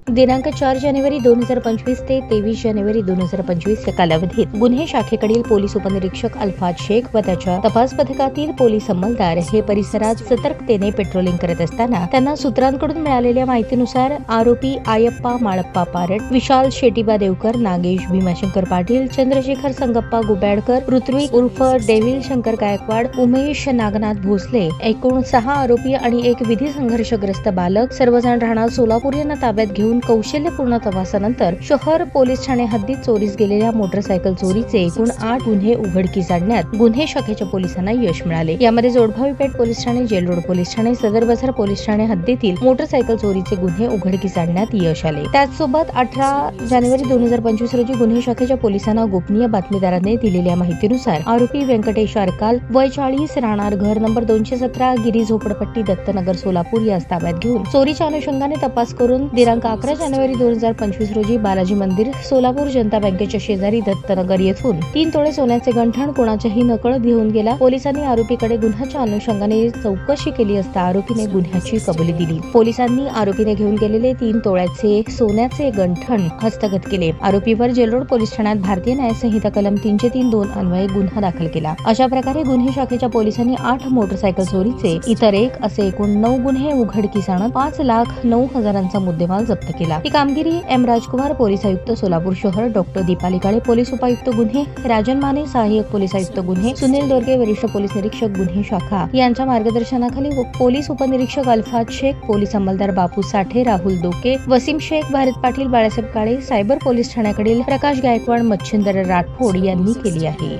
दिनांक 4 जानेवारी 2025 ते 23 जानेवारी 2025 या कालावधीत गुन्हे शाखेकडील पोलीस उपनिरीक्षक अल्फाज शेख व त्याच्या तपास पथकातील पोलीस अंमलदार हे परिसरात सतर्कतेने पेट्रोलिंग करत असताना त्यांना सूत्रांकडून मिळालेल्या माहितीनुसार आरोपी आयप्पा माळप्पा पारड, विशाल शेटीबा देवकर, नागेश भीमाशंकर पाटील, चंद्रशेखर संगप्पा गुब्याडकर, ऋत्विक उर्फ डेव्हिल शंकर गायकवाड, उमेश नागनाथ भोसले, एकूण 6 आरोपी आणि एक विधी संघर्षग्रस्त बालक सर्वजण राहणार सोलापूर यांना ताब्यात घेऊन कौशल्यपूर्ण तपासानंतर शहर पोलीस ठाणे हद्दीत चोरीस गेलेल्या मोटरसायकल चोरीचे एकूण 8 गुन्हे उघडकीस आणण्यात गुन्हे शाखेच्या पोलिसांना यश मिळाले। यामध्ये जोडभावी पेठ पोलीस ठाणे, जेल रोड पोलीस ठाणे, सदर बाजार पोलीस ठाणे हद्दीतील मोटरसायकल चोरीचे गुन्हे उघडकीस आणण्यात यश आले। त्याचसोबत 18 जानेवारी 2025 रोजी गुन्हे शाखेच्या पोलिसांना गोपनीय बातमीदाराने दिलेल्या माहितीनुसार आरोपी व्यंकटेश अरकाल, वय 40, राहणार घर नंबर 217, गिरी झोपडपट्टी, दत्तनगर, सोलापूर यास ताब्यात घेऊन चोरीच्या अनुषंगाने तपास करून दिनांक 11 जानेवारी 2025 रोजी बालाजी मंदिर, सोलापूर जनता बँकेच्या शेजारी दत्तनगर येथून 3 तोळे सोन्याचे गंठण कोणाच्याही नकळत घेऊन गेला। पोलिसांनी आरोपीकडे गुन्ह्याच्या अनुषंगाने चौकशी केली असता आरोपीने गुन्ह्याची कबुली दिली। पोलिसांनी आरोपीने घेऊन गेलेले 3 तोळ्याचे सोन्याचे गंठण हस्तगत केले। आरोपीवर जेलरोड पोलीस ठाण्यात भारतीय न्याय संहिता कलम 303(2) अन्वये गुन्हा दाखल केला। अशा प्रकारे गुन्हे शाखेच्या पोलिसांनी 8 मोटरसायकल चोरीचे इतर 1 असे एकूण 9 गुन्हे उघडकीस आणत 5,09,000चा मुद्देमाल जप्त केला। ही कामगिरी एम राजकुमार, पोलीस आयुक्त सोलापूर शहर, डॉक्टर दीपाली काळे, पोलीस उपायुक्त गुन्हे, राजन माने, सहाय्यक पोलीस आयुक्त गुन्हे, सुनील दोरगे, वरिष्ठ पोलीस निरीक्षक गुन्हे शाखा यांच्या मार्गदर्शनाखाली पोलीस उपनिरीक्षक अल्फाज शेख, पोलीस अंमलदार बापू साठे, राहुल दोके, वसीम शेख, भारत पाटील, बाळासाहेब काळे, सायबर पोलीस ठाण्याकडील प्रकाश गायकवाड, मच्छिंदर राठोड यांनी केली आहे।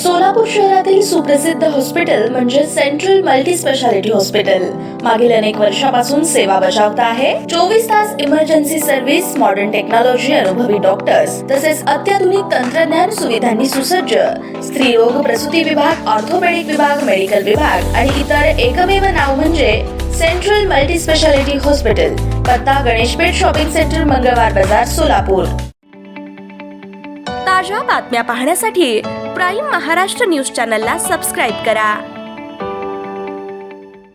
सोलापूर शहरातील सुप्रसिद्ध हॉस्पिटल म्हणजे सेंट्रल मल्टी स्पेशालिटी हॉस्पिटल मागील अनेक वर्षापासून सेवा बजावत आहे। 24 तास इमर्जन्सी सर्व्हिस, मॉडर्न टेक्नॉलॉजी, अनुभवी डॉक्टर्स तसेच अत्याधुनिक तंत्रज्ञान सुविधांनी सुसज्ज स्त्रीरोग प्रसूती विभाग, ऑर्थोपेडिक विभाग, मेडिकल विभाग आणि इतर एकमेव नाव म्हणजे सेंट्रल मल्टी स्पेशालिटी हॉस्पिटल। पत्ता गणेशपेठ शॉपिंग सेंटर, मंगळवार बाजार, सोलापूर। ताज्या बातम्या पाहण्यासाठी प्राईम महाराष्ट्र न्यूज चॅनलला सबस्क्राईब करा।